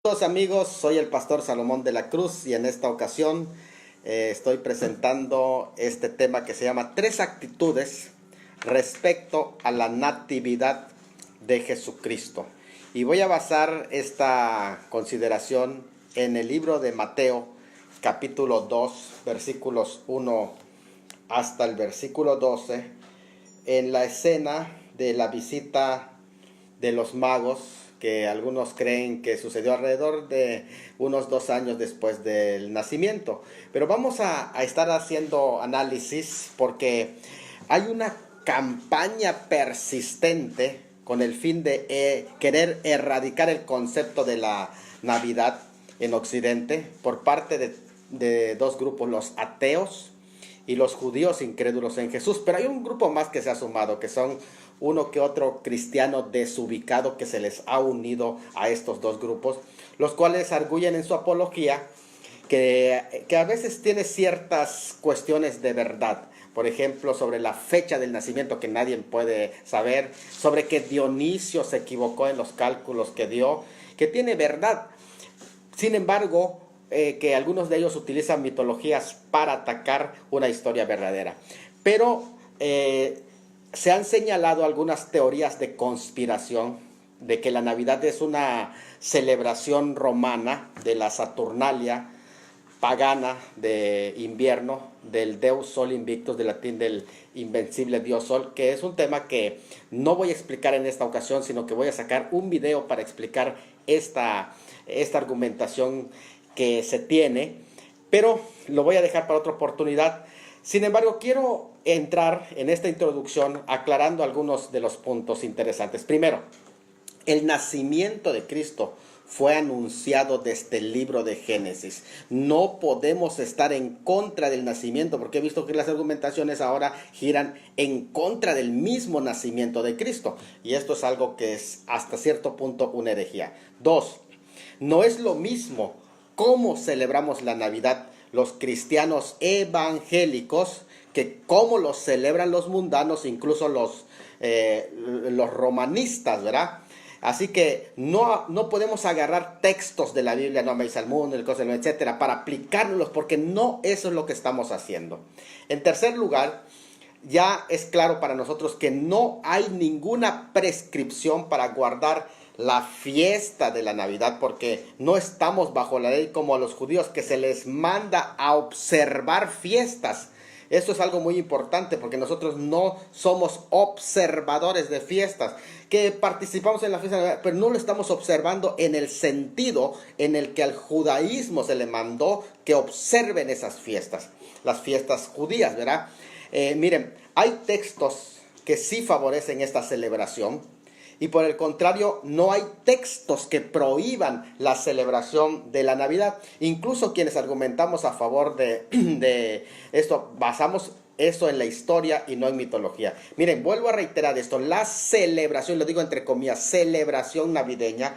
Saludos amigos, soy el pastor Salomón de la Cruz y en esta ocasión estoy presentando este tema que se llama Tres actitudes respecto a la natividad de Jesucristo. Y voy a basar esta consideración en el libro de Mateo, capítulo 2, versículos 1 hasta el versículo 12, en la escena de la visita de los magos, que algunos creen que sucedió alrededor de unos 2 años después del nacimiento. Pero vamos a estar haciendo análisis porque hay una campaña persistente con el fin de querer erradicar el concepto de la Navidad en Occidente por parte de dos grupos, los ateos y los judíos incrédulos en Jesús. Pero hay un grupo más que se ha sumado, que son uno que otro cristiano desubicado que se les ha unido a estos dos grupos, los cuales arguyen en su apología que a veces tiene ciertas cuestiones de verdad. Por ejemplo, sobre la fecha del nacimiento que nadie puede saber, sobre que Dionisio se equivocó en los cálculos que dio, que tiene verdad. Sin embargo, que algunos de ellos utilizan mitologías para atacar una historia verdadera. Pero se han señalado algunas teorías de conspiración de que la Navidad es una celebración romana de la Saturnalia pagana de invierno, del Deus Sol Invictus, del latín del invencible Dios Sol, que es un tema que no voy a explicar en esta ocasión, sino que voy a sacar un video para explicar esta argumentación que se tiene, pero lo voy a dejar para otra oportunidad. Sin embargo, quiero entrar en esta introducción aclarando algunos de los puntos interesantes. Primero, el nacimiento de Cristo fue anunciado desde el libro de Génesis. No podemos estar en contra del nacimiento, porque he visto que las argumentaciones ahora giran en contra del mismo nacimiento de Cristo. Y esto es algo que es hasta cierto punto una herejía. Dos, no es lo mismo cómo celebramos la Navidad los cristianos evangélicos que cómo los celebran los mundanos, incluso los romanistas, ¿verdad? Así que no podemos agarrar textos de la Biblia, no améis al mundo, etcétera, para aplicárnoslos, porque no eso es lo que estamos haciendo. En tercer lugar, ya es claro para nosotros que no hay ninguna prescripción para guardar la fiesta de la Navidad, porque no estamos bajo la ley como a los judíos, que se les manda a observar fiestas. Esto es algo muy importante, porque nosotros no somos observadores de fiestas, que participamos en la fiesta de Navidad, pero no lo estamos observando en el sentido en el que al judaísmo se le mandó que observen esas fiestas, las fiestas judías, ¿verdad? Miren, hay textos que sí favorecen esta celebración, y por el contrario, no hay textos que prohíban la celebración de la Navidad. Incluso quienes argumentamos a favor de esto, basamos eso en la historia y no en mitología. Miren, vuelvo a reiterar esto, la celebración, lo digo entre comillas, celebración navideña,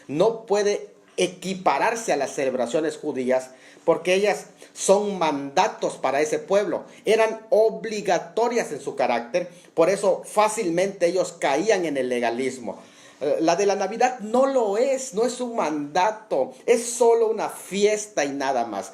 no puede equipararse a las celebraciones judías, porque ellas son mandatos para ese pueblo, eran obligatorias en su carácter, por eso fácilmente ellos caían en el legalismo. La de la Navidad no lo es, no es un mandato, es solo una fiesta y nada más.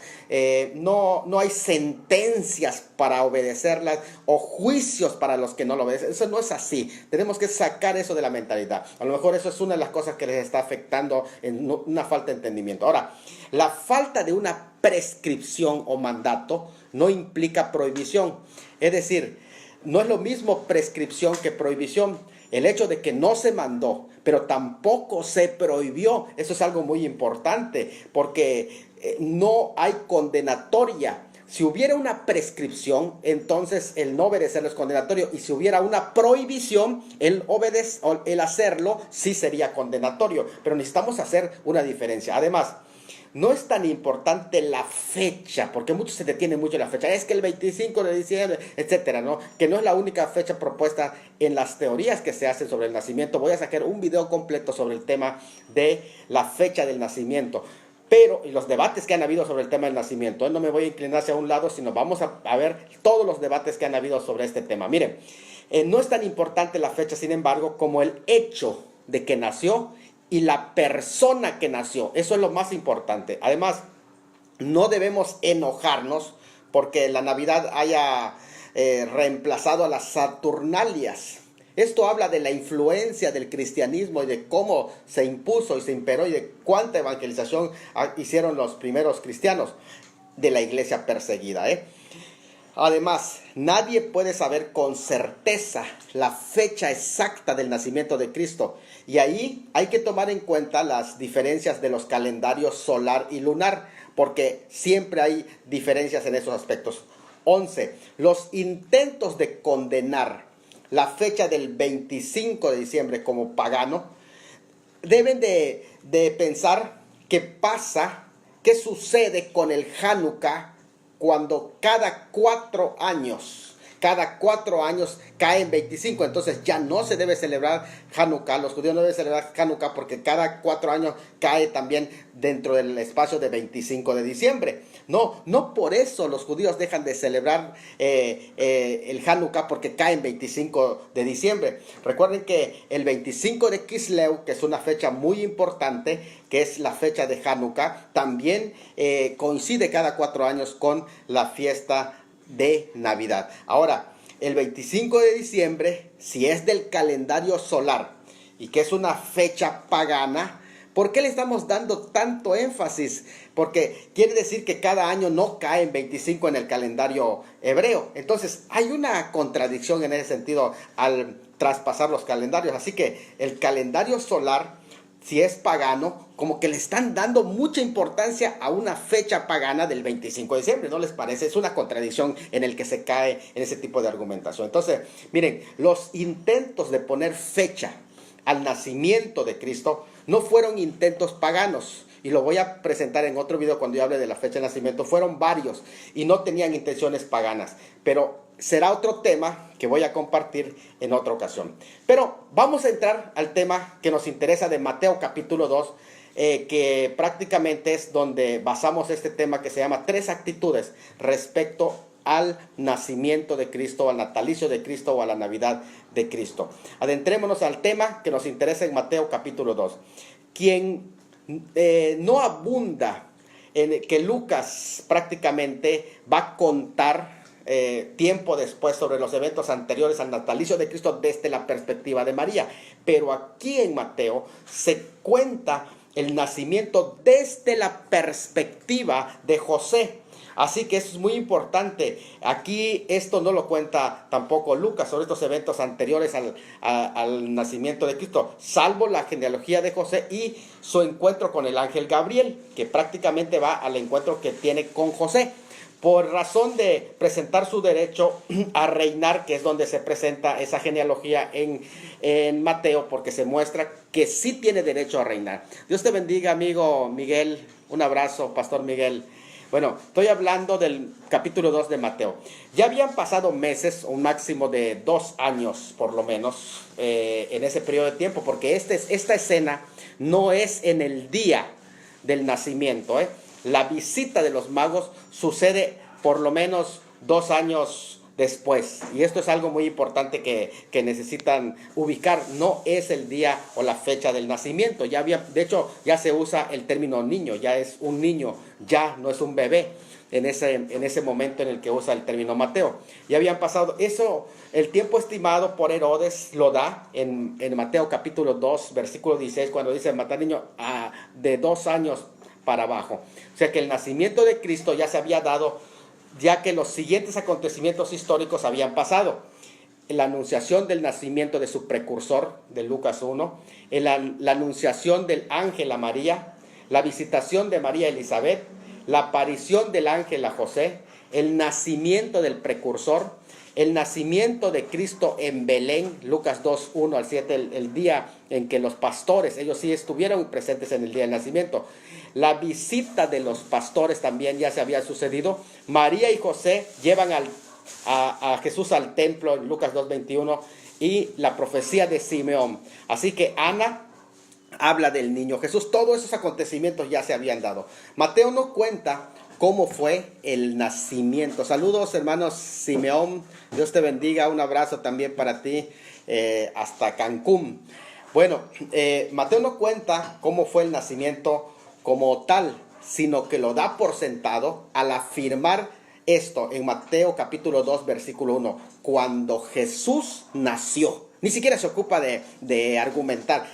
No hay sentencias para obedecerlas o juicios para los que no lo obedecen. Eso no es así. Tenemos que sacar eso de la mentalidad. A lo mejor eso es una de las cosas que les está afectando en una falta de entendimiento. Ahora, la falta de una prescripción o mandato no implica prohibición. Es decir, no es lo mismo prescripción que prohibición. El hecho de que no se mandó, pero tampoco se prohibió, eso es algo muy importante, porque no hay condenatoria. Si hubiera una prescripción, entonces el no obedecerlo es condenatorio, y si hubiera una prohibición, el hacerlo sí sería condenatorio, pero necesitamos hacer una diferencia. Además, no es tan importante la fecha, porque muchos se detienen mucho en la fecha. Es que el 25 de diciembre, etcétera, ¿no? Que no es la única fecha propuesta en las teorías que se hacen sobre el nacimiento. Voy a sacar un video completo sobre el tema de la fecha del nacimiento. Pero, y los debates que han habido sobre el tema del nacimiento, no me voy a inclinar hacia un lado, sino vamos a ver todos los debates que han habido sobre este tema. Miren, no es tan importante la fecha, sin embargo, como el hecho de que nació y la persona que nació. Eso es lo más importante. Además, no debemos enojarnos porque la Navidad haya reemplazado a las Saturnalias. Esto habla de la influencia del cristianismo y de cómo se impuso y se imperó y de cuánta evangelización hicieron los primeros cristianos de la iglesia perseguida. Además, nadie puede saber con certeza la fecha exacta del nacimiento de Cristo. Y ahí hay que tomar en cuenta las diferencias de los calendarios solar y lunar, porque siempre hay diferencias en esos aspectos. 11. Los intentos de condenar la fecha del 25 de diciembre como pagano deben de pensar qué sucede con el Hanukkah cuando cada 4 años cae en 25. Entonces ya no se debe celebrar Hanukkah. Los judíos no deben celebrar Hanukkah porque cada 4 años cae también dentro del espacio de 25 de diciembre. No por eso los judíos dejan de celebrar el Hanukkah porque cae en 25 de diciembre. Recuerden que el 25 de Kislev, que es una fecha muy importante, que es la fecha de Hanukkah, también coincide cada 4 años con la fiesta de Navidad. Ahora, el 25 de diciembre, si es del calendario solar y que es una fecha pagana, ¿por qué le estamos dando tanto énfasis? Porque quiere decir que cada año no cae en 25 en el calendario hebreo. Entonces, hay una contradicción en ese sentido al traspasar los calendarios. Así que el calendario solar, si es pagano, como que le están dando mucha importancia a una fecha pagana del 25 de diciembre, ¿no les parece? Es una contradicción en el que se cae en ese tipo de argumentación. Entonces, miren, los intentos de poner fecha al nacimiento de Cristo no fueron intentos paganos, y lo voy a presentar en otro video cuando yo hable de la fecha de nacimiento. Fueron varios y no tenían intenciones paganas, pero será otro tema que voy a compartir en otra ocasión. Pero vamos a entrar al tema que nos interesa de Mateo capítulo 2, que prácticamente es donde basamos este tema, que se llama 3 actitudes respecto al nacimiento de Cristo, al natalicio de Cristo o a la Navidad de Cristo. Adentrémonos al tema que nos interesa en Mateo capítulo 2. Quien no abunda en que Lucas prácticamente va a contar tiempo después sobre los eventos anteriores al natalicio de Cristo desde la perspectiva de María. Pero aquí en Mateo se cuenta el nacimiento desde la perspectiva de José. Así que eso es muy importante. Aquí esto no lo cuenta tampoco Lucas sobre estos eventos anteriores al nacimiento de Cristo, salvo la genealogía de José y su encuentro con el ángel Gabriel, que prácticamente va al encuentro que tiene con José, por razón de presentar su derecho a reinar, que es donde se presenta esa genealogía en Mateo, porque se muestra que sí tiene derecho a reinar. Dios te bendiga, amigo Miguel. Un abrazo, Pastor Miguel. Bueno, estoy hablando del capítulo 2 de Mateo. Ya habían pasado meses, un máximo de 2 años por lo menos, en ese periodo de tiempo, porque esta escena no es en el día del nacimiento. La visita de los magos sucede por lo menos 2 años después. Y esto es algo muy importante que necesitan ubicar. No es el día o la fecha del nacimiento. De hecho, ya se usa el término niño. Ya es un niño, ya no es un bebé. En ese momento en el que usa el término Mateo. Ya habían pasado eso, el tiempo estimado por Herodes lo da en Mateo capítulo 2, versículo 16, cuando dice matar niño de 2 años para abajo. O sea que el nacimiento de Cristo ya se había dado, ya que los siguientes acontecimientos históricos habían pasado. La anunciación del nacimiento de su precursor, de Lucas 1, la anunciación del ángel a María, la visitación de María a Elizabeth, la aparición del ángel a José, el nacimiento del precursor, el nacimiento de Cristo en Belén, Lucas 2, 1 al 7, el día en que los pastores, ellos sí estuvieron presentes en el día del nacimiento. La visita de los pastores también ya se había sucedido. María y José llevan a Jesús al templo en Lucas 2, 21, y la profecía de Simeón. Así que Ana habla del niño Jesús. Todos esos acontecimientos ya se habían dado. Mateo no cuenta cómo fue el nacimiento. Saludos, hermanos Simeón. Dios te bendiga. Un abrazo también para ti hasta Cancún. Bueno, Mateo no cuenta cómo fue el nacimiento como tal, sino que lo da por sentado al afirmar esto en Mateo capítulo 2, versículo 1, cuando Jesús nació. Ni siquiera se ocupa de argumentar.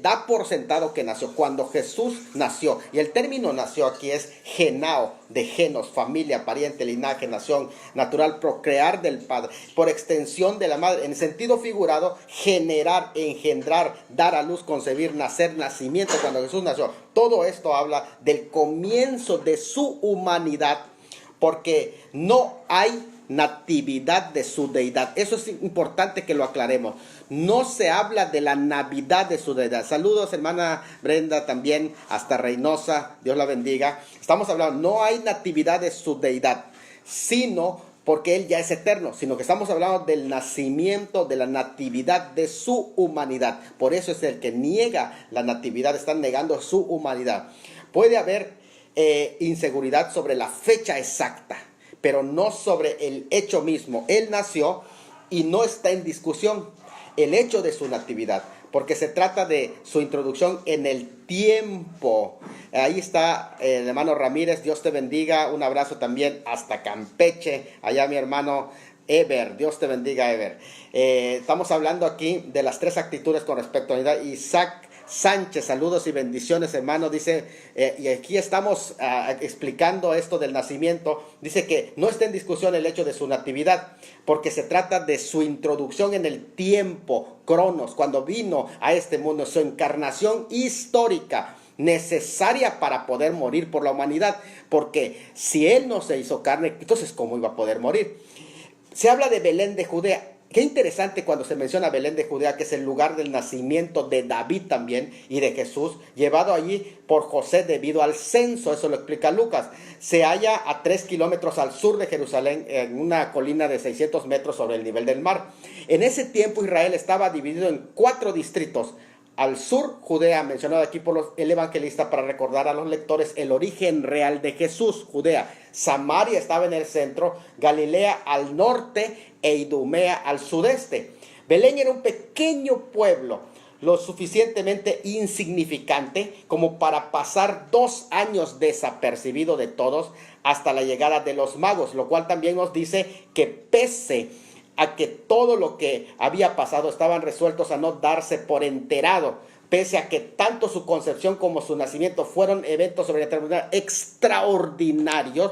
Da por sentado que nació, cuando Jesús nació. Y el término nació aquí es genao, de genos, familia, pariente, linaje, nación, natural, procrear del Padre. Por extensión de la madre, en sentido figurado, generar, engendrar, dar a luz, concebir, nacer, nacimiento, cuando Jesús nació. Todo esto habla del comienzo de su humanidad, porque no hay natividad de su deidad. Eso es importante que lo aclaremos. No se habla de la navidad de su deidad. Saludos, hermana Brenda, también hasta Reynosa, Dios la bendiga. Estamos hablando, no hay natividad de su deidad, sino porque Él ya es eterno, sino que estamos hablando del nacimiento, de la natividad de su humanidad. Por eso es el que niega la natividad, están negando su humanidad. Puede haber inseguridad sobre la fecha exacta, pero no sobre el hecho mismo. Él nació y no está en discusión el hecho de su natividad, porque se trata de su introducción en el tiempo. Ahí está el hermano Ramírez, Dios te bendiga, un abrazo también hasta Campeche, allá mi hermano Ever, Dios te bendiga Ever. Estamos hablando aquí de las tres actitudes con respecto a la unidad. Isaac Sánchez, saludos y bendiciones, hermano. Dice, y aquí estamos explicando esto del nacimiento. Dice que no está en discusión el hecho de su natividad, porque se trata de su introducción en el tiempo, cronos, cuando vino a este mundo, su encarnación histórica, necesaria para poder morir por la humanidad. Porque si Él no se hizo carne, entonces ¿cómo iba a poder morir? Se habla de Belén de Judea. Qué interesante cuando se menciona Belén de Judea, que es el lugar del nacimiento de David también y de Jesús, llevado allí por José debido al censo. Eso lo explica Lucas. Se halla a 3 kilómetros al sur de Jerusalén, en una colina de 600 metros sobre el nivel del mar. En ese tiempo Israel estaba dividido en 4 distritos. Al sur, Judea, mencionado aquí por el evangelista para recordar a los lectores el origen real de Jesús, Judea. Samaria estaba en el centro, Galilea al norte e Idumea al sudeste. Belén era un pequeño pueblo, lo suficientemente insignificante como para pasar 2 años desapercibido de todos hasta la llegada de los magos, lo cual también nos dice que pese a que todo lo que había pasado estaban resueltos a no darse por enterado, pese a que tanto su concepción como su nacimiento fueron eventos sobrenaturales extraordinarios.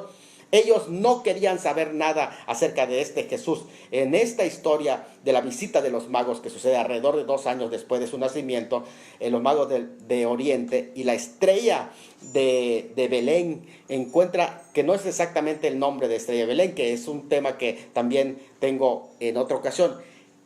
Ellos no querían saber nada acerca de este Jesús. En esta historia de la visita de los magos, que sucede alrededor de 2 años después de su nacimiento, los magos de Oriente y la estrella de Belén, encuentra que no es exactamente el nombre de estrella de Belén, que es un tema que también tengo en otra ocasión.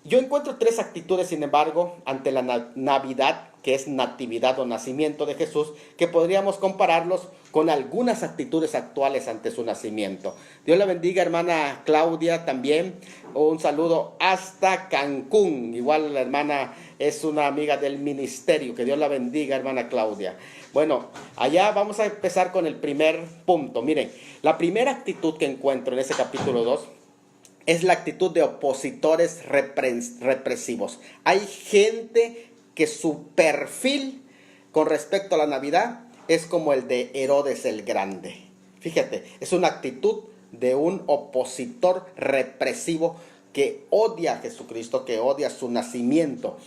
Yo encuentro 3 actitudes, sin embargo, ante la Navidad, que es natividad o nacimiento de Jesús, que podríamos compararlos con algunas actitudes actuales ante su nacimiento. Dios la bendiga, hermana Claudia, también un saludo hasta Cancún. Igual la hermana es una amiga del ministerio. Que Dios la bendiga, hermana Claudia. Bueno, allá vamos a empezar con el primer punto. Miren, la primera actitud que encuentro en ese capítulo 2 es la actitud de opositores represivos. Hay gente que su perfil con respecto a la Navidad es como el de Herodes el Grande. Fíjate, es una actitud de un opositor represivo que odia a Jesucristo, que odia su nacimiento.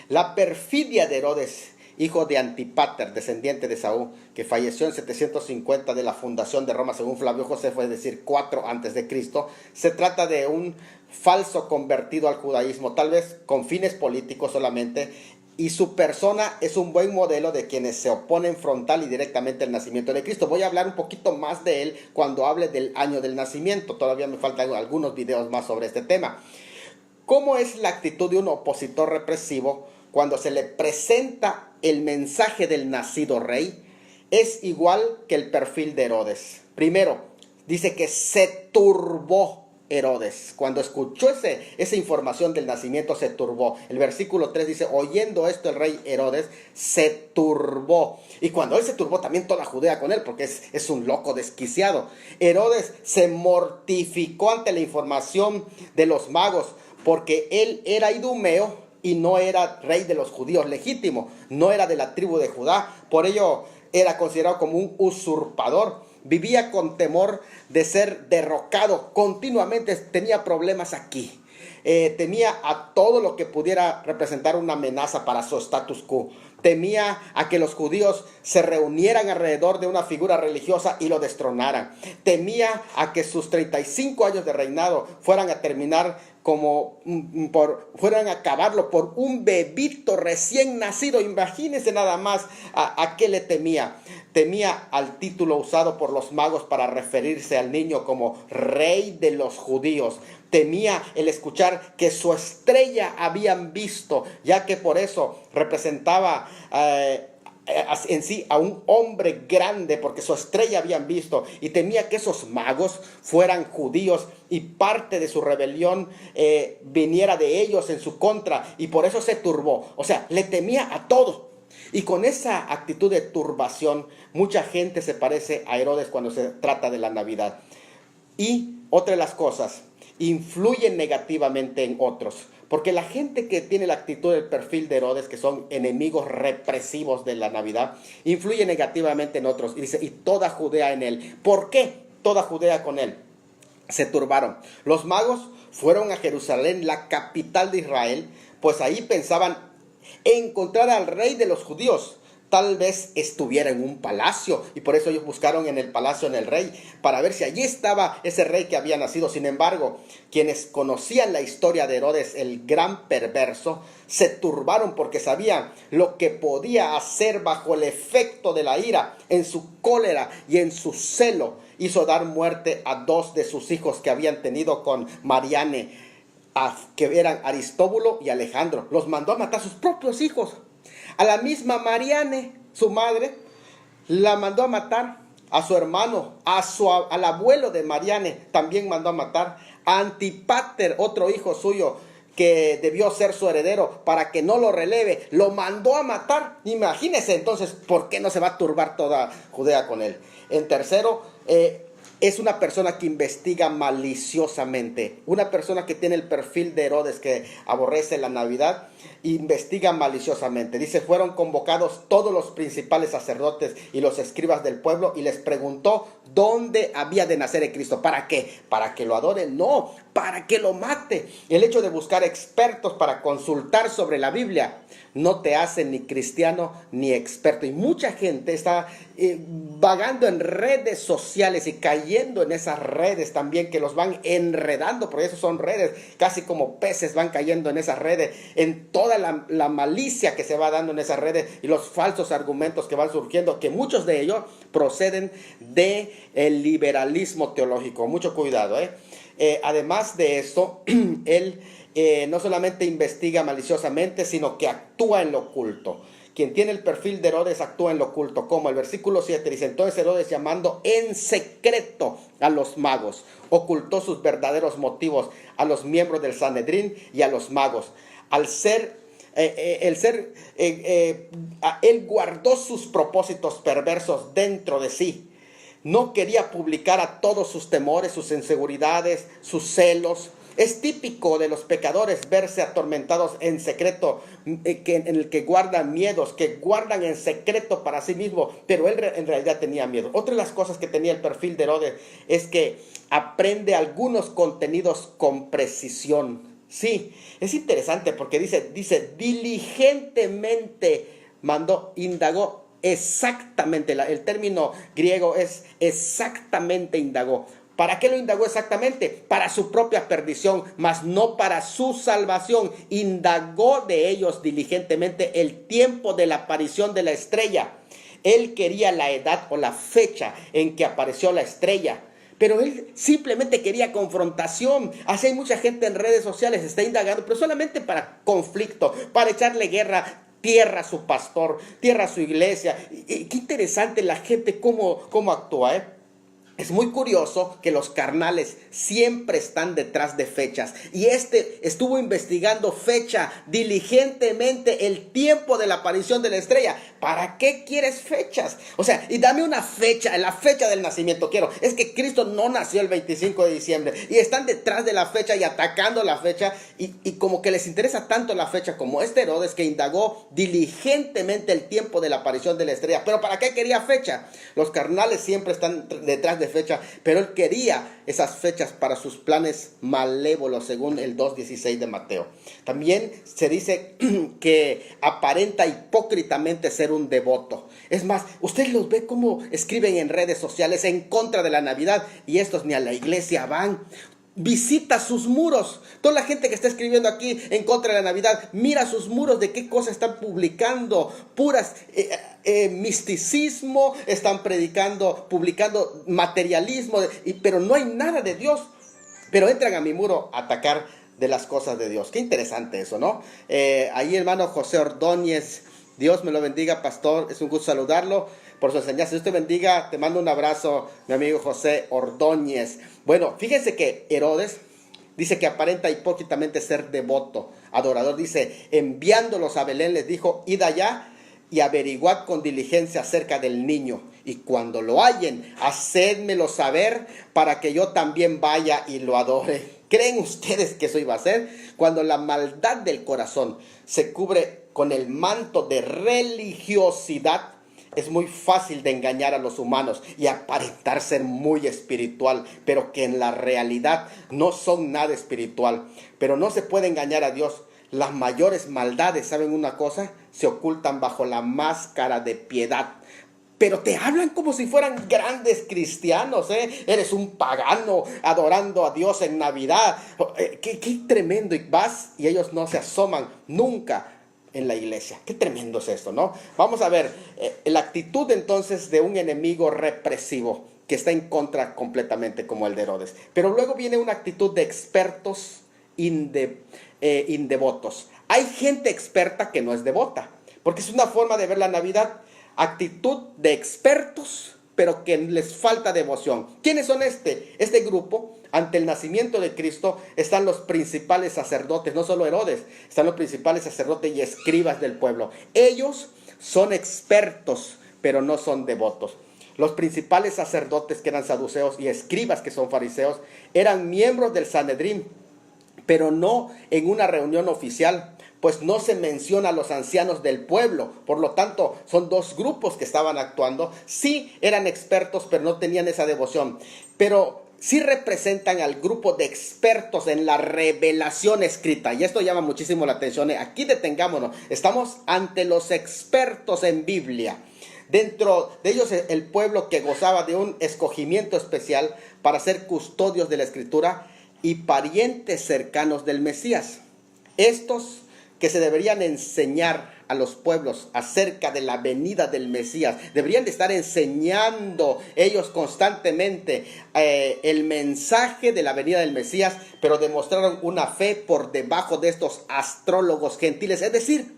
La perfidia de Herodes, hijo de Antipater, descendiente de Saúl, que falleció en 750 de la fundación de Roma, según Flavio Josefo, es decir, 4 antes de Cristo. Se trata de un falso convertido al judaísmo, tal vez con fines políticos solamente, y su persona es un buen modelo de quienes se oponen frontal y directamente al nacimiento de Cristo. Voy a hablar un poquito más de él cuando hable del año del nacimiento. Todavía me faltan algunos videos más sobre este tema. ¿Cómo es la actitud de un opositor represivo cuando se le presenta el mensaje del nacido rey? Es igual que el perfil de Herodes. Primero, dice que se turbó Herodes. Cuando escuchó esa información del nacimiento, se turbó. El versículo 3 dice, oyendo esto el rey Herodes se turbó. Y cuando él se turbó, también toda Judea con él, porque es un loco desquiciado. Herodes se mortificó ante la información de los magos, porque él era idumeo y no era rey de los judíos legítimo, no era de la tribu de Judá, por ello era considerado como un usurpador. Vivía con temor de ser derrocado continuamente, tenía problemas aquí. Temía a todo lo que pudiera representar una amenaza para su status quo. Temía a que los judíos se reunieran alrededor de una figura religiosa y lo destronaran. Temía a que sus 35 años de reinado fueran a terminar fueran a acabarlo por un bebito recién nacido. Imagínense nada más a qué le temía. Temía al título usado por los magos para referirse al niño como rey de los judíos. Temía el escuchar que su estrella habían visto, ya que por eso representaba en sí a un hombre grande, porque su estrella habían visto, y temía que esos magos fueran judíos y parte de su rebelión viniera de ellos en su contra, y por eso se turbó. O sea, le temía a todo. Y con esa actitud de turbación, mucha gente se parece a Herodes cuando se trata de la Navidad. Y otra de las cosas, influyen negativamente en otros. Porque la gente que tiene la actitud del perfil de Herodes, que son enemigos represivos de la Navidad, influye negativamente en otros. Y dice, y toda Judea en él. ¿Por qué toda Judea con él? Se turbaron. Los magos fueron a Jerusalén, la capital de Israel, pues ahí pensaban encontrar al rey de los judíos. Tal vez estuviera en un palacio, y por eso ellos buscaron en el palacio en el rey, para ver si allí estaba ese rey que había nacido. Sin embargo, quienes conocían la historia de Herodes, el gran perverso, se turbaron porque sabían lo que podía hacer bajo el efecto de la ira. En su cólera y en su celo hizo dar muerte a 2 de sus hijos que habían tenido con Mariane, que eran Aristóbulo y Alejandro. Los mandó a matar a sus propios hijos. A la misma Mariane, su madre, la mandó a matar. A su hermano, al abuelo de Mariane, también mandó a matar. A Antipater, otro hijo suyo, que debió ser su heredero, para que no lo releve, lo mandó a matar. Imagínense entonces, ¿por qué no se va a turbar toda Judea con él? En tercero, es una persona que investiga maliciosamente. Una persona que tiene el perfil de Herodes, que aborrece la Navidad, investiga maliciosamente. Dice, fueron convocados todos los principales sacerdotes y los escribas del pueblo y les preguntó dónde había de nacer el Cristo. ¿Para qué? ¿Para que lo adoren? No, para que lo mate. El hecho de buscar expertos para consultar sobre la Biblia no te hace ni cristiano ni experto. Y mucha gente está vagando en redes sociales y cayendo en esas redes también, que los van enredando, porque eso son redes, casi como peces van cayendo en esas redes, en toda la malicia que se va dando en esas redes y los falsos argumentos que van surgiendo, que muchos de ellos proceden del liberalismo teológico. Mucho cuidado, además de esto, él no solamente investiga maliciosamente, sino que actúa en lo oculto. Quien tiene el perfil de Herodes actúa en lo oculto, como el versículo 7 dice, entonces Herodes, llamando en secreto a los magos, ocultó sus verdaderos motivos a los miembros del Sanedrín y a los magos. Él guardó sus propósitos perversos dentro de sí. No quería publicar a todos sus temores, sus inseguridades, sus celos. Es típico de los pecadores verse atormentados en secreto, en el que guardan miedos, que guardan en secreto para sí mismo, pero él en realidad tenía miedo. Otra de las cosas que tenía el perfil de Herodes es que aprende algunos contenidos con precisión. Sí, es interesante porque dice diligentemente indagó. Exactamente, el término griego es exactamente indagó. ¿Para qué lo indagó exactamente? Para su propia perdición, mas no para su salvación. Indagó de ellos diligentemente el tiempo de la aparición de la estrella. Él quería la edad o la fecha en que apareció la estrella. Pero él simplemente quería confrontación. Así hay mucha gente en redes sociales, está indagando, pero solamente para conflicto, para echarle guerra. Tierra a su pastor, tierra a su iglesia. Y qué interesante la gente cómo actúa, Es muy curioso que los carnales siempre están detrás de fechas. Y estuvo investigando fecha diligentemente el tiempo de la aparición de la estrella. ¿Para qué quieres fechas? O sea, y dame una fecha, la fecha del nacimiento quiero. Es que Cristo no nació el 25 de diciembre. Y están detrás de la fecha y atacando la fecha. Y como que les interesa tanto la fecha como Herodes, que indagó diligentemente el tiempo de la aparición de la estrella. ¿Pero para qué quería fecha? Los carnales siempre están detrás de fecha, pero él quería esas fechas para sus planes malévolos, según el 2:16 de Mateo. También se dice que aparenta hipócritamente ser un devoto. Es más, usted los ve como escriben en redes sociales en contra de la Navidad, y estos ni a la iglesia van. Visita sus muros. Toda la gente que está escribiendo aquí en contra de la Navidad, mira sus muros, de qué cosas están publicando. Puras misticismo, están publicando materialismo, pero no hay nada de Dios. Pero entran a mi muro a atacar de las cosas de Dios. Qué interesante eso, ¿no? Ahí hermano José Ordóñez, Dios me lo bendiga, pastor. Es un gusto saludarlo por su enseñanza. Dios te bendiga. Te mando un abrazo, mi amigo José Ordóñez. Bueno, fíjense que Herodes dice que aparenta hipócritamente ser devoto, adorador. Dice, enviándolos a Belén les dijo, id allá y averiguad con diligencia acerca del niño. Y cuando lo hallen, hacedmelo saber para que yo también vaya y lo adore. ¿Creen ustedes que eso iba a ser? Cuando la maldad del corazón se cubre con el manto de religiosidad, es muy fácil de engañar a los humanos y aparentar ser muy espiritual, pero que en la realidad no son nada espiritual. Pero no se puede engañar a Dios. Las mayores maldades, ¿saben una cosa? Se ocultan bajo la máscara de piedad. Pero te hablan como si fueran grandes cristianos, ¿eh? Eres un pagano adorando a Dios en Navidad. Qué tremendo. Y vas y ellos no se asoman nunca en la iglesia. Qué tremendo es esto, ¿no? Vamos a ver la actitud entonces de un enemigo represivo que está en contra completamente como el de Herodes. Pero luego viene una actitud de expertos indevotos. Hay gente experta que no es devota, porque es una forma de ver la Navidad. Actitud de expertos, pero que les falta devoción. ¿Quiénes son este grupo? Ante el nacimiento de Cristo están los principales sacerdotes, no solo Herodes, están los principales sacerdotes y escribas del pueblo. Ellos son expertos, pero no son devotos. Los principales sacerdotes, que eran saduceos, y escribas, que son fariseos, eran miembros del Sanedrín, pero no en una reunión oficial, pues no se menciona a los ancianos del pueblo. Por lo tanto, son dos grupos que estaban actuando. Sí eran expertos, pero no tenían esa devoción. Pero sí representan al grupo de expertos en la revelación escrita. Y esto llama muchísimo la atención. Aquí detengámonos. Estamos ante los expertos en Biblia. Dentro de ellos el pueblo que gozaba de un escogimiento especial para ser custodios de la Escritura y parientes cercanos del Mesías. Estos que se deberían enseñar a los pueblos acerca de la venida del Mesías, deberían de estar enseñando ellos constantemente el mensaje de la venida del Mesías, pero demostraron una fe por debajo de estos astrólogos gentiles. Es decir,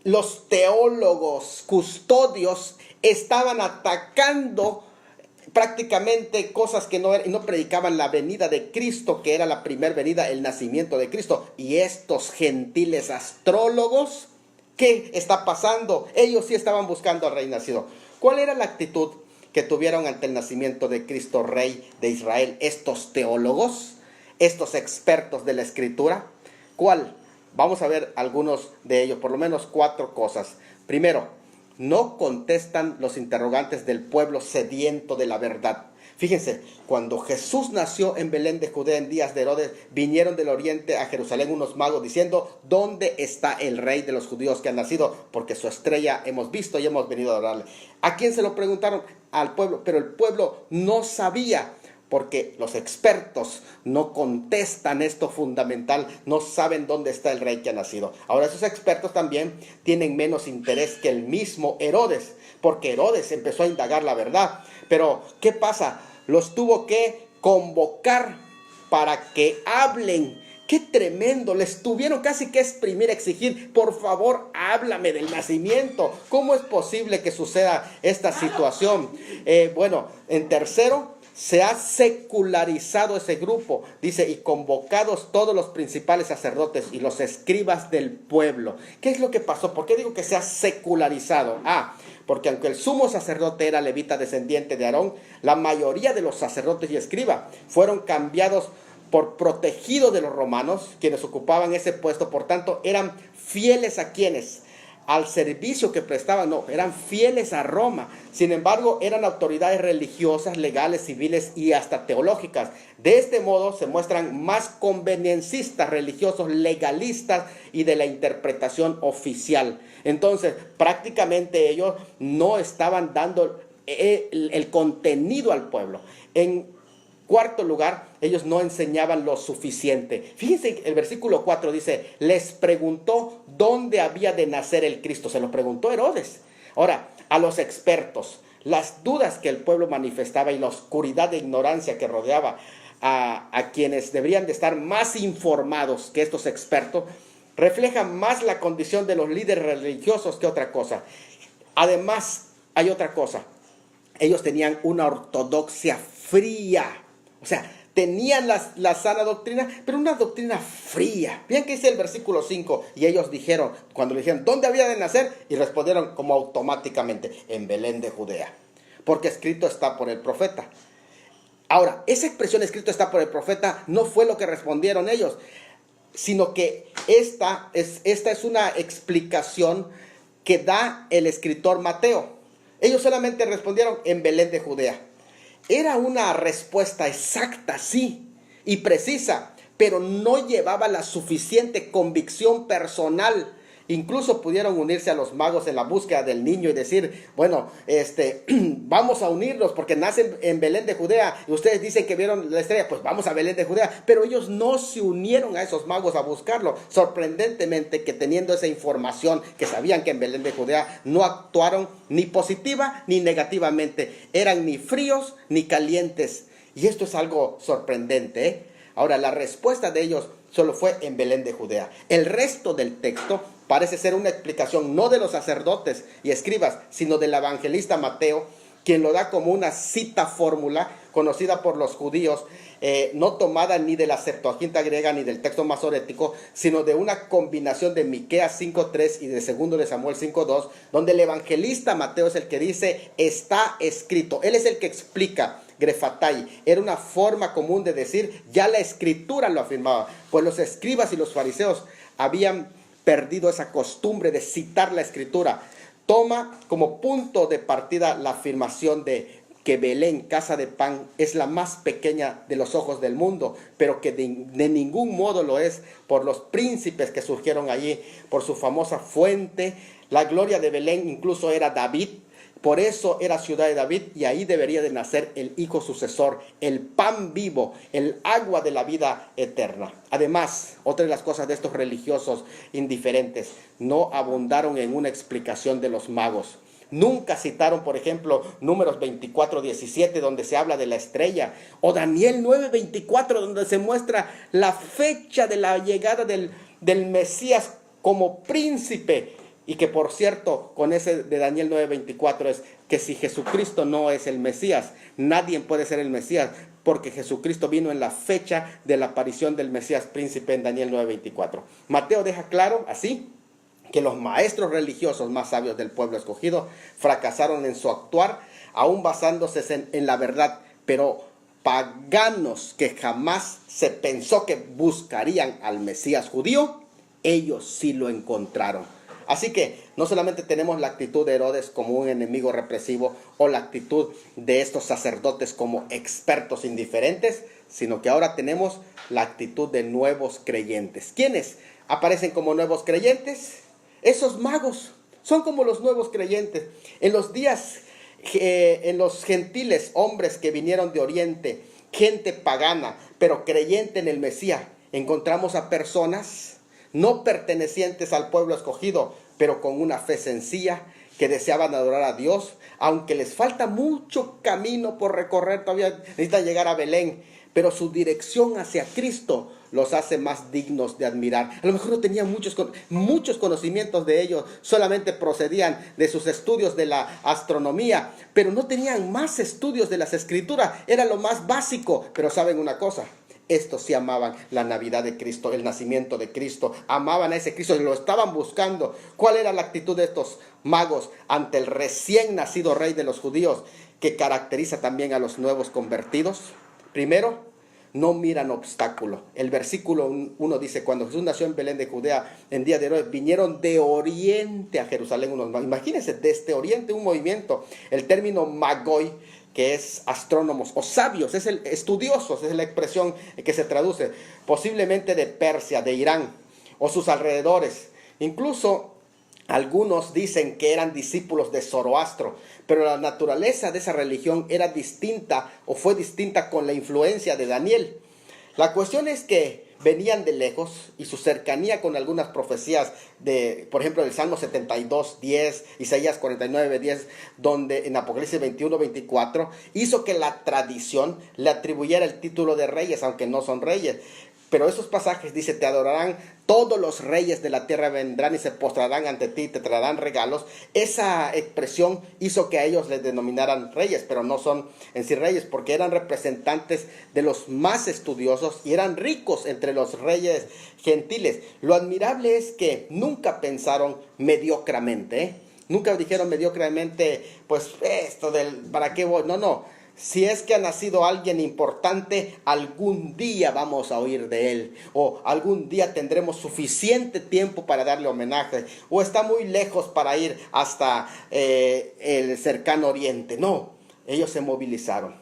los teólogos custodios estaban atacando prácticamente cosas que no predicaban la venida de Cristo, que era la primera venida, el nacimiento de Cristo. Y estos gentiles astrólogos, ¿qué está pasando? Ellos sí estaban buscando al rey nacido. ¿Cuál era la actitud que tuvieron ante el nacimiento de Cristo, rey de Israel, estos teólogos, estos expertos de la Escritura? ¿Cuál? Vamos a ver algunos de ellos, por lo menos 4 cosas. Primero, no contestan los interrogantes del pueblo sediento de la verdad. Fíjense, cuando Jesús nació en Belén de Judea en días de Herodes, vinieron del oriente a Jerusalén unos magos diciendo, ¿dónde está el rey de los judíos que ha nacido? Porque su estrella hemos visto y hemos venido a adorarle. ¿A quién se lo preguntaron? Al pueblo, pero el pueblo no sabía, porque los expertos no contestan esto fundamental, no saben dónde está el rey que ha nacido. Ahora, esos expertos también tienen menos interés que el mismo Herodes, porque Herodes empezó a indagar la verdad. Pero, ¿qué pasa? Los tuvo que convocar para que hablen Qué tremendo, les tuvieron casi que exprimir, exigir, por favor, háblame del nacimiento. ¿Cómo es posible que suceda esta situación? Bueno, en tercero, se ha secularizado ese grupo, dice, y convocados todos los principales sacerdotes y los escribas del pueblo. ¿Qué es lo que pasó? ¿Por qué digo que se ha secularizado? Porque aunque el sumo sacerdote era levita descendiente de Aarón, la mayoría de los sacerdotes y escribas fueron cambiados por protegidos de los romanos, quienes ocupaban ese puesto. Por tanto, eran fieles a quienes, al servicio que prestaban, no, eran fieles a Roma. Sin embargo, eran autoridades religiosas, legales, civiles y hasta teológicas. De este modo se muestran más convenienciistas, religiosos, legalistas y de la interpretación oficial. Entonces, prácticamente ellos no estaban dando el contenido al pueblo. En cuarto lugar, ellos no enseñaban lo suficiente. Fíjense, el versículo 4 dice, les preguntó dónde había de nacer el Cristo. Se lo preguntó Herodes. Ahora, a los expertos, las dudas que el pueblo manifestaba y la oscuridad de ignorancia que rodeaba a quienes deberían de estar más informados que estos expertos, reflejan más la condición de los líderes religiosos que otra cosa. Además, hay otra cosa. Ellos tenían una ortodoxia fría. O sea, tenían la sana doctrina, pero una doctrina fría. Vean que dice el versículo 5. Y ellos dijeron, cuando le dijeron, ¿dónde había de nacer? Y respondieron como automáticamente, en Belén de Judea. Porque escrito está por el profeta. Ahora, esa expresión escrito está por el profeta no fue lo que respondieron ellos, sino que esta es una explicación que da el escritor Mateo. Ellos solamente respondieron en Belén de Judea. Era una respuesta exacta, sí, y precisa, pero no llevaba la suficiente convicción personal. Incluso pudieron unirse a los magos en la búsqueda del niño y decir, bueno, vamos a unirlos porque nacen en Belén de Judea. Y ustedes dicen que vieron la estrella, pues vamos a Belén de Judea. Pero ellos no se unieron a esos magos a buscarlo. Sorprendentemente que teniendo esa información, que sabían que en Belén de Judea, no actuaron ni positiva ni negativamente. Eran ni fríos ni calientes. Y esto es algo sorprendente, ¿eh? Ahora, la respuesta de ellos solo fue en Belén de Judea. El resto del texto parece ser una explicación no de los sacerdotes y escribas, sino del evangelista Mateo, quien lo da como una cita fórmula conocida por los judíos, no tomada ni de la Septuaginta griega ni del texto masorético, sino de una combinación de Miqueas 5:3 y de 2 de Samuel 5:2, donde el evangelista Mateo es el que dice, está escrito. Él es el que explica. Grefatai era una forma común de decir, ya la escritura lo afirmaba, pues los escribas y los fariseos habían perdido esa costumbre de citar la escritura. Toma como punto de partida la afirmación de que Belén, casa de pan, es la más pequeña de los ojos del mundo, pero que de ningún modo lo es por los príncipes que surgieron allí, por su famosa fuente. La gloria de Belén incluso era David. Por eso era ciudad de David y ahí debería de nacer el hijo sucesor, el pan vivo, el agua de la vida eterna. Además, otra de las cosas de estos religiosos indiferentes, no abundaron en una explicación de los magos. Nunca citaron, por ejemplo, Números 24:17, donde se habla de la estrella, o Daniel 9:24, donde se muestra la fecha de la llegada del Mesías como príncipe. Y que, por cierto, con ese de Daniel 9:24 es que si Jesucristo no es el Mesías, nadie puede ser el Mesías, porque Jesucristo vino en la fecha de la aparición del Mesías príncipe en Daniel 9:24. Mateo deja claro, así, que los maestros religiosos más sabios del pueblo escogido fracasaron en su actuar, aún basándose en la verdad, pero paganos que jamás se pensó que buscarían al Mesías judío, ellos sí lo encontraron. Así que no solamente tenemos la actitud de Herodes como un enemigo represivo o la actitud de estos sacerdotes como expertos indiferentes, sino que ahora tenemos la actitud de nuevos creyentes. ¿Quiénes aparecen como nuevos creyentes? Esos magos son como los nuevos creyentes. En los gentiles hombres que vinieron de Oriente, gente pagana, pero creyente en el Mesías, encontramos a personas no pertenecientes al pueblo escogido, pero con una fe sencilla, que deseaban adorar a Dios, aunque les falta mucho camino por recorrer, todavía necesitan llegar a Belén, pero su dirección hacia Cristo los hace más dignos de admirar. A lo mejor no tenían muchos conocimientos de ellos, solamente procedían de sus estudios de la astronomía, pero no tenían más estudios de las escrituras, era lo más básico. Pero saben una cosa, estos sí amaban la Navidad de Cristo, el nacimiento de Cristo, amaban a ese Cristo y lo estaban buscando. ¿Cuál era la actitud de estos magos ante el recién nacido rey de los judíos, que caracteriza también a los nuevos convertidos? Primero, no miran obstáculo. El versículo 1 dice: cuando Jesús nació en Belén de Judea, en día de Herodes, vinieron de oriente a Jerusalén unos magos. Imagínense, desde oriente un movimiento. El término magoi, que es astrónomos o sabios, es el estudiosos, es la expresión que se traduce, posiblemente de Persia, de Irán o sus alrededores. Incluso algunos dicen que eran discípulos de Zoroastro, pero la naturaleza de esa religión era distinta o fue distinta con la influencia de Daniel. La cuestión es que venían de lejos y su cercanía con algunas profecías de, por ejemplo, el Salmo 72:10, Isaías 49:10, donde en Apocalipsis 21:24 hizo que la tradición le atribuyera el título de reyes, aunque no son reyes. Pero esos pasajes dice: te adorarán todos los reyes de la tierra, vendrán y se postrarán ante ti, te traerán regalos. Esa expresión hizo que a ellos les denominaran reyes, pero no son en sí reyes, porque eran representantes de los más estudiosos y eran ricos entre los reyes gentiles. Lo admirable es que nunca pensaron mediocremente, ¿eh? Nunca dijeron mediocremente, pues esto del ¿para qué voy? No. Si es que ha nacido alguien importante, algún día vamos a oír de él, o algún día tendremos suficiente tiempo para darle homenaje, o está muy lejos para ir hasta el cercano oriente. No, ellos se movilizaron.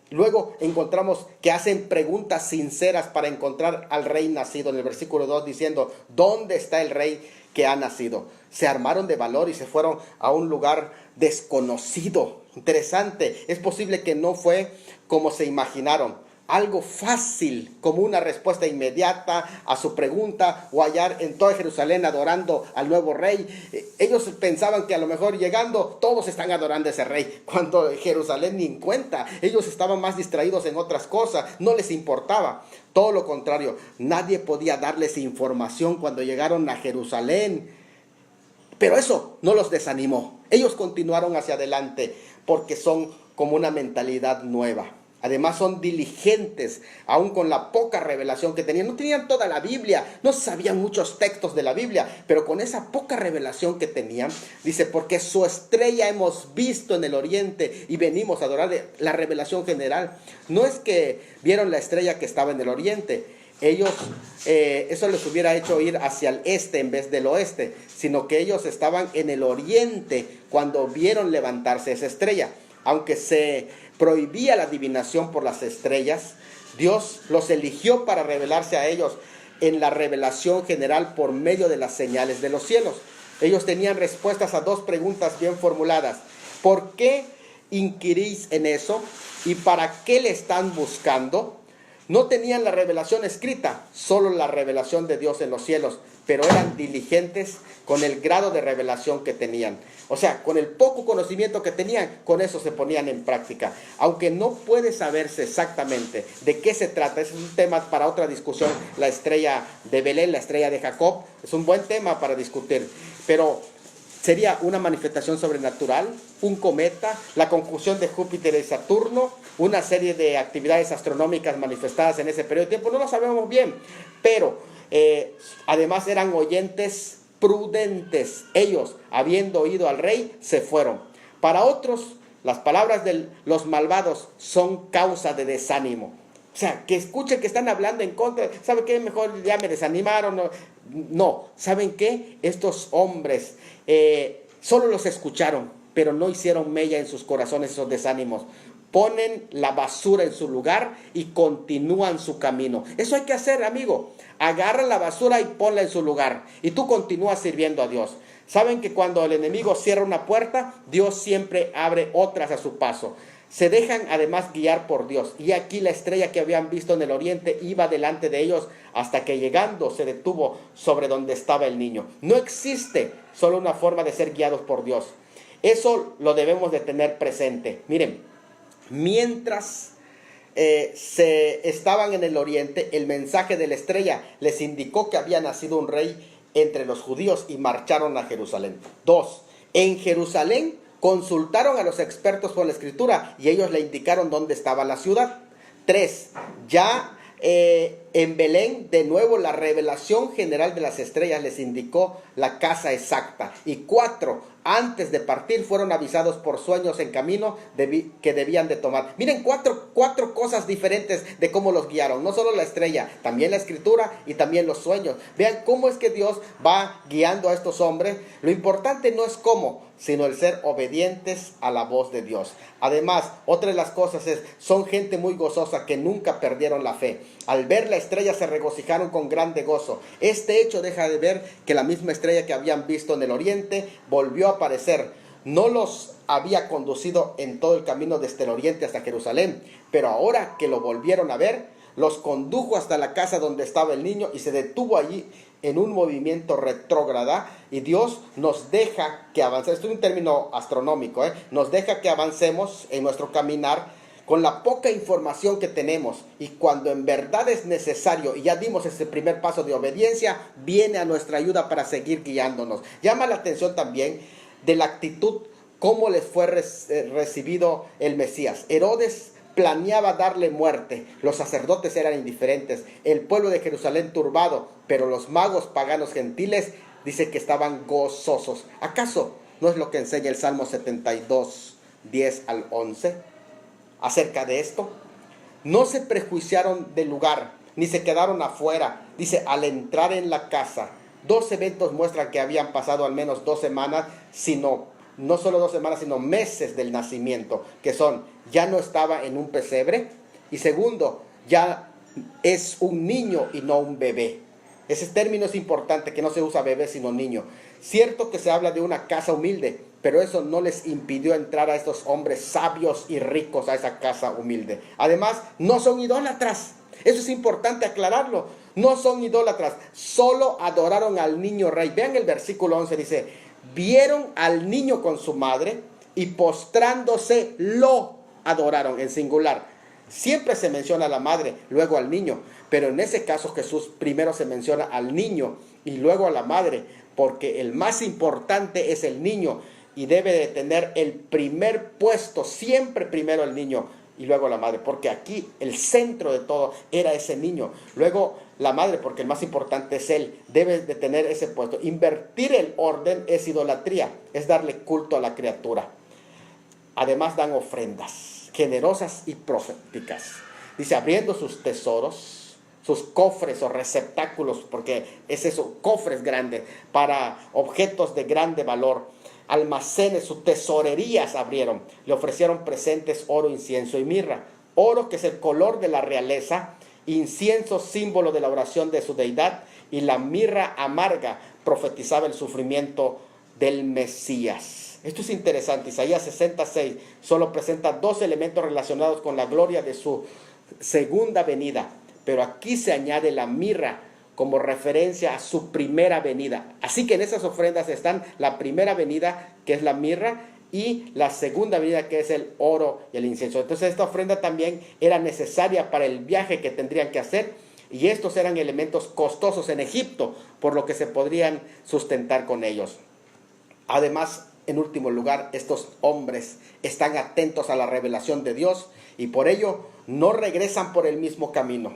Luego encontramos que hacen preguntas sinceras para encontrar al rey nacido, en el versículo 2 diciendo: ¿dónde está el rey que ha nacido? Se armaron de valor y se fueron a un lugar desconocido. Interesante, es posible que no fue como se imaginaron, algo fácil, como una respuesta inmediata a su pregunta, o hallar en toda Jerusalén adorando al nuevo rey. Ellos pensaban que a lo mejor llegando todos están adorando a ese rey, cuando Jerusalén ni en cuenta. Ellos estaban más distraídos en otras cosas, no les importaba. Todo lo contrario, nadie podía darles información cuando llegaron a Jerusalén. Pero eso no los desanimó. Ellos continuaron hacia adelante porque son como una mentalidad nueva. Además son diligentes, aún con la poca revelación que tenían. No tenían toda la Biblia, no sabían muchos textos de la Biblia, pero con esa poca revelación que tenían, dice: porque su estrella hemos visto en el oriente y venimos a adorar. La revelación general no es que vieron la estrella que estaba en el oriente. Ellos, eso les hubiera hecho ir hacia el este en vez del oeste, sino que ellos estaban en el oriente cuando vieron levantarse esa estrella. Aunque se prohibía la adivinación por las estrellas, Dios los eligió para revelarse a ellos en la revelación general por medio de las señales de los cielos. Ellos tenían respuestas a dos preguntas bien formuladas: ¿por qué inquirís en eso? ¿Y para qué le están buscando? No tenían la revelación escrita, solo la revelación de Dios en los cielos, pero eran diligentes con el grado de revelación que tenían. O sea, con el poco conocimiento que tenían, con eso se ponían en práctica. Aunque no puede saberse exactamente de qué se trata, ese es un tema para otra discusión. La estrella de Belén, la estrella de Jacob, es un buen tema para discutir. Pero sería una manifestación sobrenatural, un cometa, la conjunción de Júpiter y Saturno, una serie de actividades astronómicas manifestadas en ese periodo de tiempo. No lo sabemos bien, pero además eran oyentes prudentes. Ellos, habiendo oído al rey, se fueron. Para otros, las palabras de los malvados son causa de desánimo. O sea, que escuchen que están hablando en contra. ¿Sabe qué? Mejor ya me desanimaron. No, ¿saben qué? Estos hombres solo los escucharon, pero no hicieron mella en sus corazones esos desánimos. Ponen la basura en su lugar y continúan su camino. Eso hay que hacer, amigo. Agarra la basura y ponla en su lugar. Y tú continúas sirviendo a Dios. Saben que cuando el enemigo cierra una puerta, Dios siempre abre otras a su paso. Se dejan además guiar por Dios. Y aquí la estrella que habían visto en el oriente iba delante de ellos hasta que llegando se detuvo sobre donde estaba el niño. No existe solo una forma de ser guiados por Dios. Eso lo debemos de tener presente. Miren, mientras se estaban en el oriente, el mensaje de la estrella les indicó que había nacido un rey entre los judíos y marcharon a Jerusalén. 2. En Jerusalén consultaron a los expertos por la escritura y ellos le indicaron dónde estaba la ciudad. 3. Ya en Belén, de nuevo, la revelación general de las estrellas les indicó la casa exacta. Y 4. Antes de partir fueron avisados por sueños en camino que debían de tomar. Miren, cuatro cosas diferentes de cómo los guiaron. No solo la estrella, también la escritura y también los sueños. Vean cómo es que Dios va guiando a estos hombres. Lo importante no es cómo, sino el ser obedientes a la voz de Dios. Además, otra de las cosas son gente muy gozosa que nunca perdieron la fe. Al ver la estrella se regocijaron con grande gozo. Este hecho deja de ver que la misma estrella que habían visto en el oriente volvió a aparecer. No los había conducido en todo el camino desde el oriente hasta Jerusalén, pero ahora que lo volvieron a ver, los condujo hasta la casa donde estaba el niño y se detuvo allí en un movimiento retrógrada. Y Dios nos deja que avancemos. Esto es un término astronómico, nos deja que avancemos en nuestro caminar con la poca información que tenemos, y cuando en verdad es necesario y ya dimos ese primer paso de obediencia, viene a nuestra ayuda para seguir guiándonos. Llama la atención también de la actitud, cómo les fue recibido el Mesías. Herodes planeaba darle muerte, los sacerdotes eran indiferentes, el pueblo de Jerusalén turbado, pero los magos paganos gentiles dice que estaban gozosos. ¿Acaso no es lo que enseña el Salmo 72, 10 al 11? Acerca de esto, no se prejuiciaron del lugar, ni se quedaron afuera. Dice, al entrar en la casa, 2 eventos muestran que habían pasado al menos 2 semanas, no solo 2 semanas, sino meses del nacimiento, que son, ya no estaba en un pesebre, y segundo, ya es un niño y no un bebé. Ese término es importante, que no se usa bebé sino niño. Cierto que se habla de una casa humilde, pero eso no les impidió entrar a estos hombres sabios y ricos a esa casa humilde. Además, no son idólatras. Eso es importante aclararlo. No son idólatras, solo adoraron al niño rey. Vean el versículo 11, dice, vieron al niño con su madre y postrándose lo adoraron, en singular. Siempre se menciona a la madre, luego al niño, pero en ese caso Jesús primero se menciona al niño y luego a la madre, porque el más importante es el niño y debe de tener el primer puesto, siempre primero el niño y luego la madre, porque aquí el centro de todo era ese niño, luego la madre, porque el más importante es él, debe de tener ese puesto. Invertir el orden es idolatría, es darle culto a la criatura. Además dan ofrendas generosas y proféticas. Dice, abriendo sus tesoros, sus cofres o receptáculos, porque es eso, cofres grandes, para objetos de grande valor, almacenes, sus tesorerías abrieron, le ofrecieron presentes, oro, incienso y mirra. Oro, que es el color de la realeza, incienso, símbolo de la oración de su deidad, y la mirra amarga profetizaba el sufrimiento del Mesías. Esto es interesante. Isaías 66 solo presenta 2 elementos relacionados con la gloria de su segunda venida, pero aquí se añade la mirra como referencia a su primera venida. Así que en esas ofrendas están la primera venida, que es la mirra, y la segunda venida, que es el oro y el incienso. Entonces esta ofrenda también era necesaria para el viaje que tendrían que hacer, y estos eran elementos costosos en Egipto, por lo que se podrían sustentar con ellos. Además, en último lugar, estos hombres están atentos a la revelación de Dios y por ello no regresan por el mismo camino,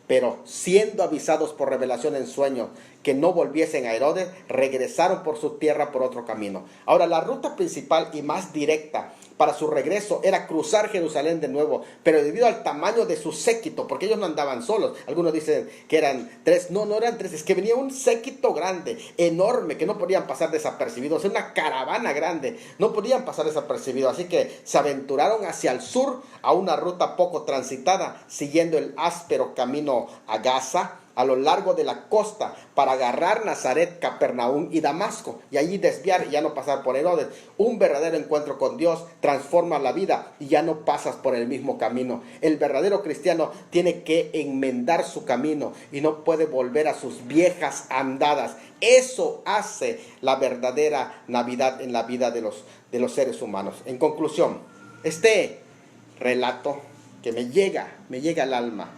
pero siendo avisados por revelación en sueño que no volviesen a Herodes, regresaron por su tierra por otro camino. Ahora, la ruta principal y más directa para su regreso era cruzar Jerusalén de nuevo, pero debido al tamaño de su séquito, porque ellos no andaban solos, algunos dicen que eran 3, no eran 3, es que venía un séquito grande, enorme, que no podían pasar desapercibidos, una caravana grande, no podían pasar desapercibidos, así que se aventuraron hacia el sur a una ruta poco transitada, siguiendo el áspero camino a Gaza, a lo largo de la costa para agarrar Nazaret, Capernaum y Damasco, y allí desviar y ya no pasar por Herodes. Un verdadero encuentro con Dios transforma la vida y ya no pasas por el mismo camino. El verdadero cristiano tiene que enmendar su camino y no puede volver a sus viejas andadas. Eso hace la verdadera Navidad en la vida de los seres humanos. En conclusión, este relato que me llega al alma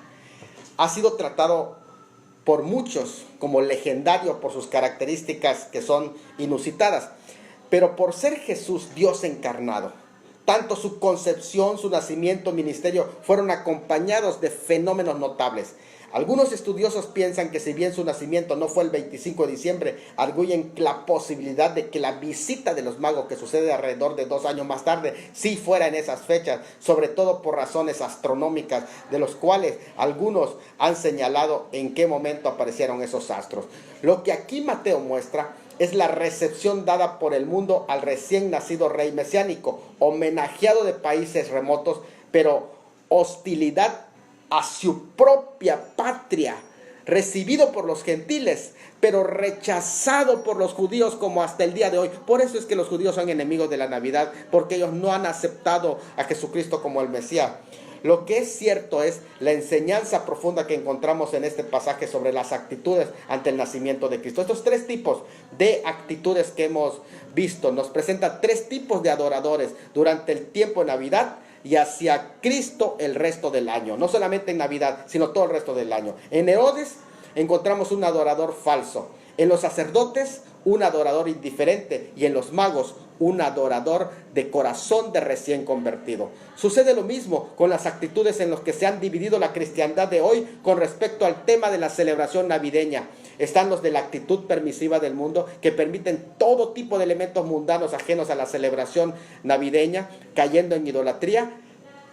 ha sido tratado por muchos como legendario por sus características que son inusitadas, pero por ser Jesús Dios encarnado, tanto su concepción, su nacimiento, ministerio fueron acompañados de fenómenos notables. Algunos estudiosos piensan que si bien su nacimiento no fue el 25 de diciembre, arguyen la posibilidad de que la visita de los magos, que sucede alrededor de 2 años más tarde, sí fuera en esas fechas, sobre todo por razones astronómicas, de los cuales algunos han señalado en qué momento aparecieron esos astros. Lo que aquí Mateo muestra es la recepción dada por el mundo al recién nacido rey mesiánico, homenajeado de países remotos, pero hostilidad a su propia patria, recibido por los gentiles, pero rechazado por los judíos como hasta el día de hoy. Por eso es que los judíos son enemigos de la Navidad, porque ellos no han aceptado a Jesucristo como el Mesías. Lo que es cierto es la enseñanza profunda que encontramos en este pasaje sobre las actitudes ante el nacimiento de Cristo. Estos 3 tipos de actitudes que hemos visto nos presentan 3 tipos de adoradores durante el tiempo de Navidad y hacia Cristo el resto del año. No solamente en Navidad, sino todo el resto del año. En Herodes encontramos un adorador falso. En los sacerdotes, un adorador indiferente. Y en los magos, un adorador de corazón de recién convertido. Sucede lo mismo con las actitudes en las que se han dividido la cristiandad de hoy con respecto al tema de la celebración navideña. Están los de la actitud permisiva del mundo, que permiten todo tipo de elementos mundanos ajenos a la celebración navideña, cayendo en idolatría,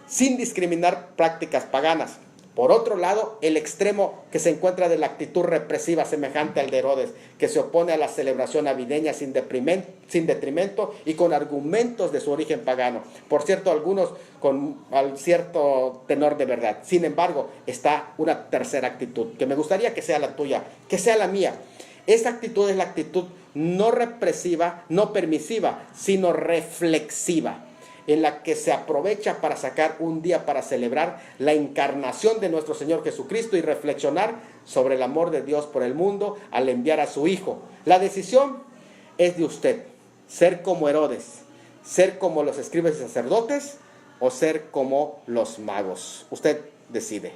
sin discriminar prácticas paganas. Por otro lado, el extremo que se encuentra de la actitud represiva semejante al de Herodes, que se opone a la celebración navideña sin detrimento y con argumentos de su origen pagano. Por cierto, algunos con cierto tenor de verdad. Sin embargo, está una tercera actitud, que me gustaría que sea la tuya, que sea la mía. Esta actitud es la actitud no represiva, no permisiva, sino reflexiva, en la que se aprovecha para sacar un día para celebrar la encarnación de nuestro Señor Jesucristo y reflexionar sobre el amor de Dios por el mundo al enviar a su Hijo. La decisión es de usted: ser como Herodes, ser como los escribas y sacerdotes, o ser como los magos. Usted decide.